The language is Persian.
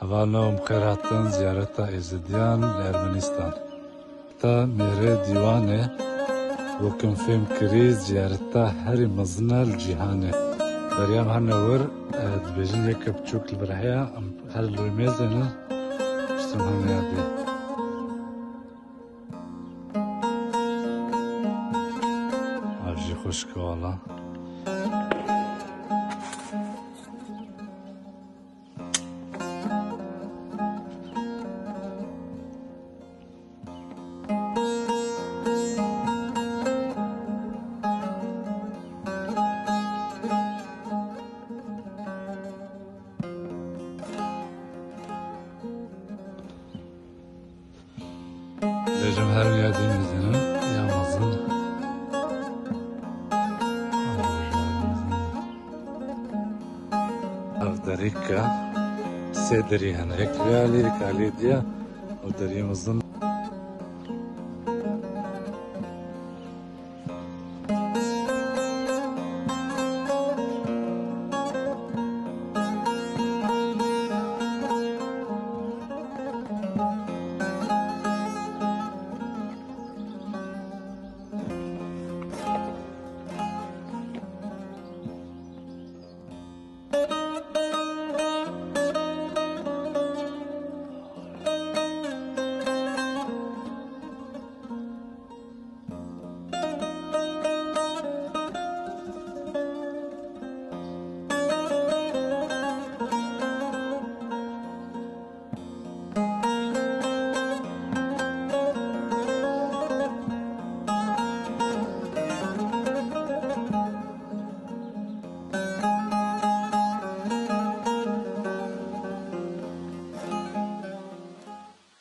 هوانم خیراتن زیارت ایزدیان لارمنستان. تا میره دیوانه وکم فهم کری زیارت هر مزنال جهانه. دریام هنور دبیجن یک بچوک البرهیا هر لومیزنه استمهم یادی. عجی خوشک والا. Lejim her yerde mezinin yamazın. Avdarika sedri hanrek reali rikali diye o derimizin